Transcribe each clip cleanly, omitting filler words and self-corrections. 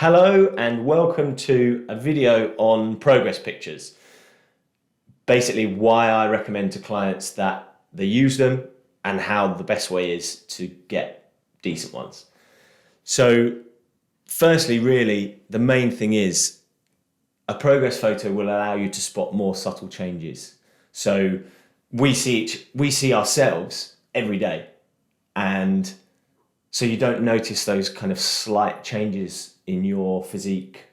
Hello and welcome to a video on progress pictures. Basically why I recommend to clients that they use them and how the best way is to get decent ones. So firstly, really, the main thing is a progress photo will allow you to spot more subtle changes. So we see ourselves every day, and so you don't notice those kind of slight changes in your physique,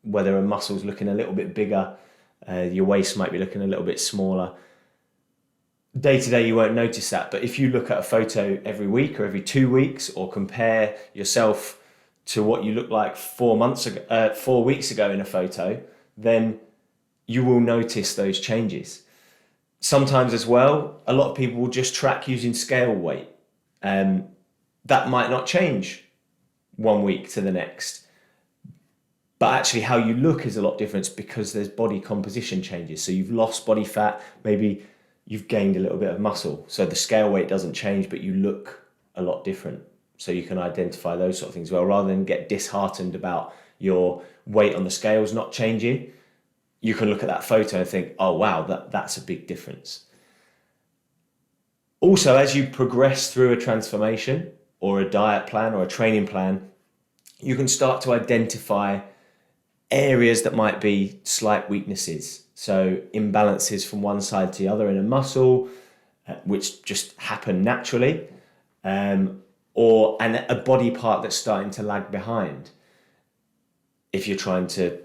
whether a muscle's looking a little bit bigger, your waist might be looking a little bit smaller. Day to day you won't notice that, but if you look at a photo every week or every 2 weeks, or compare yourself to what you looked like 4 weeks ago in a photo, then you will notice those changes. Sometimes as well, a lot of people will just track using scale weight. That might not change 1 week to the next, but actually how you look is a lot different because there's body composition changes. So you've lost body fat, maybe you've gained a little bit of muscle. So the scale weight doesn't change, but you look a lot different. So you can identify those sort of things well, rather than get disheartened about your weight on the scales not changing. You can look at that photo and think, oh wow, that's a big difference. Also, as you progress through a transformation or a diet plan or a training plan, you can start to identify areas that might be slight weaknesses. So imbalances from one side to the other in a muscle, which just happen naturally, or a body part that's starting to lag behind if you're trying to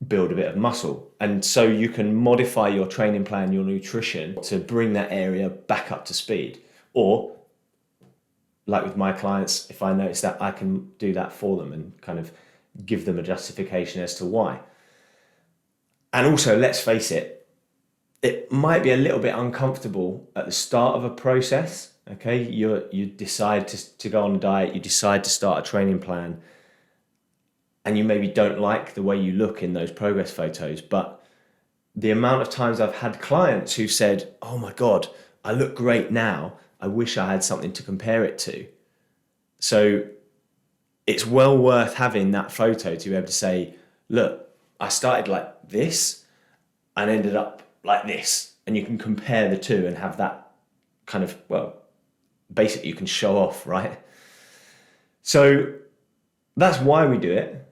build a bit of muscle. And so you can modify your training plan, your nutrition, to bring that area back up to speed. Or like with my clients, if I notice that, I can do that for them and kind of give them a justification as to why. And also, let's face it, it might be a little bit uncomfortable at the start of a process. Okay, you decide to go on a diet, you decide to start a training plan, and you maybe don't like the way you look in those progress photos. But the amount of times I've had clients who said, oh my God, I look great now, I wish I had something to compare it to. So it's well worth having that photo to be able to say, look, I started like this and ended up like this. And you can compare the two and have that kind of, well, basically you can show off, right? So that's why we do it.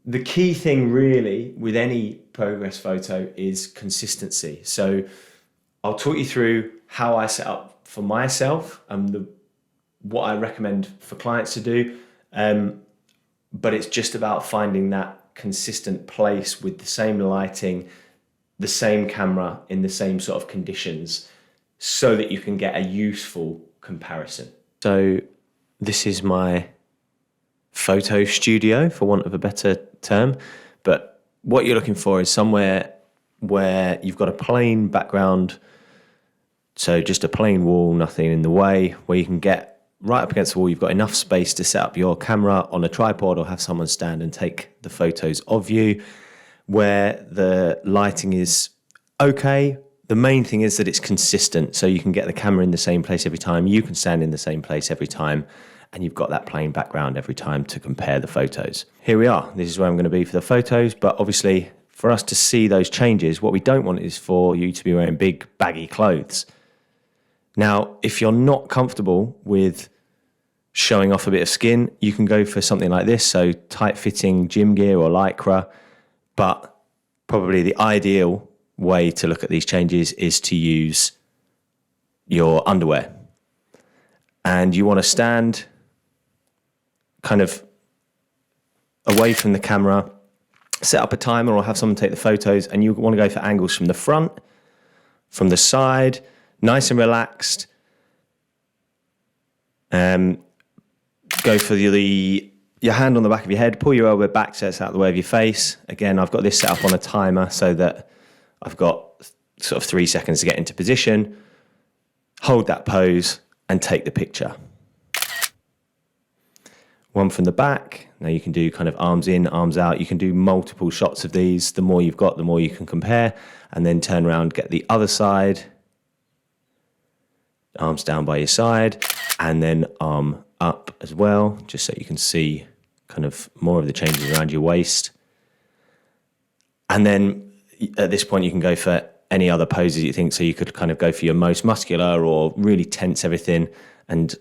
The key thing really with any progress photo is consistency. So I'll talk you through how I set up for myself and what I recommend for clients to do. But it's just about finding that consistent place with the same lighting, the same camera in the same sort of conditions, so that you can get a useful comparison. So this is my photo studio, for want of a better term. But what you're looking for is somewhere where you've got a plain background, so just a plain wall, nothing in the way, where you can get right up against the wall. You've got enough space to set up your camera on a tripod or have someone stand and take the photos of you, where the lighting is okay. The main thing is that it's consistent, so you can get the camera in the same place every time, you can stand in the same place every time, and you've got that plain background every time to compare the photos. Here we are. This is where I'm going to be for the photos, but obviously for us to see those changes, what we don't want is for you to be wearing big baggy clothes. Now, if you're not comfortable with showing off a bit of skin, you can go for something like this, so tight-fitting gym gear or Lycra, but probably the ideal way to look at these changes is to use your underwear. And you want to stand kind of away from the camera, set up a timer or have someone take the photos, and you want to go for angles from the front, from the side, nice and relaxed. Go for your hand on the back of your head, pull your elbow back so it's out of the way of your face. Again, I've got this set up on a timer so that I've got sort of 3 seconds to get into position. Hold that pose and take the picture. One from the back. Now you can do kind of arms in, arms out. You can do multiple shots of these. The more you've got, the more you can compare. And then turn around, get the other side. Arms down by your side. And then arm up as well, just so you can see kind of more of the changes around your waist. And then at this point, you can go for any other poses you think. So you could kind of go for your most muscular or really tense everything and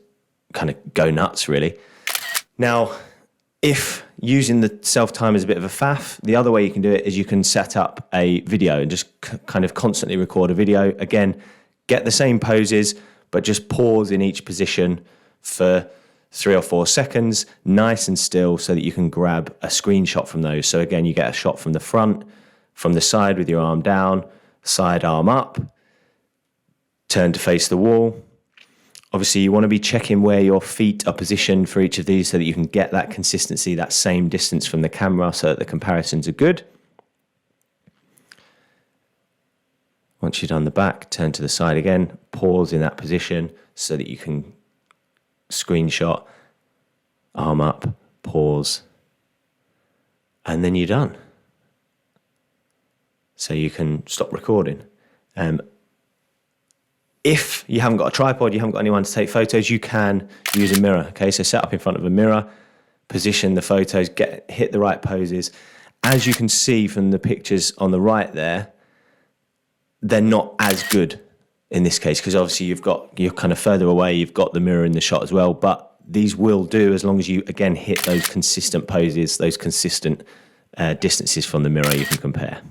kind of go nuts, really. Now, if using the self-timer is a bit of a faff, the other way you can do it is you can set up a video and just kind of constantly record a video. Again, get the same poses, but just pause in each position for 3 or 4 seconds, nice and still, so that you can grab a screenshot from those. So again, you get a shot from the front, from the side with your arm down, side arm up, turn to face the wall. Obviously, you want to be checking where your feet are positioned for each of these so that you can get that consistency, that same distance from the camera, so that the comparisons are good. Once you've done the back, turn to the side again, pause in that position so that you can screenshot, arm up, pause, and then you're done. So you can stop recording. If you haven't got a tripod, you haven't got anyone to take photos, you can use a mirror. Okay, so set up in front of a mirror, position the photos, hit the right poses. As you can see from the pictures on the right there, they're not as good in this case, because obviously you're kind of further away, you've got the mirror in the shot as well, but these will do as long as you, again, hit those consistent poses, those consistent distances from the mirror you can compare.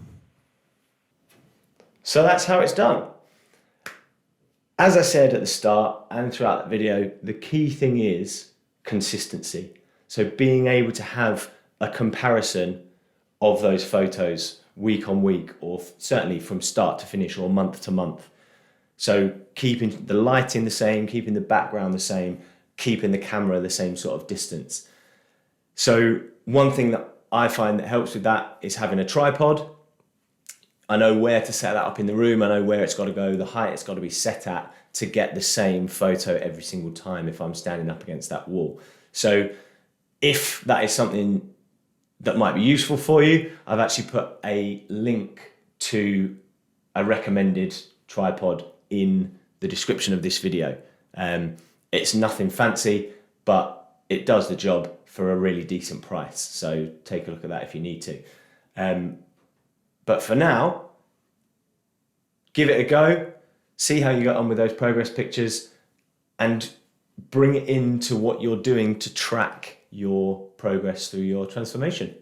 So that's how it's done. As I said at the start and throughout the video, the key thing is consistency. So being able to have a comparison of those photos week on week, or certainly from start to finish, or month to month. So keeping the lighting the same, keeping the background the same, keeping the camera the same sort of distance. So one thing that I find that helps with that is having a tripod. I know where to set that up in the room. I know where it's got to go, the height it's got to be set at to get the same photo every single time if I'm standing up against that wall. So if that is something that might be useful for you, I've actually put a link to a recommended tripod in the description of this video. It's nothing fancy, but it does the job for a really decent price. So take a look at that if you need to. But for now, give it a go, see how you get on with those progress pictures, and bring it into what you're doing to track your progress through your transformation.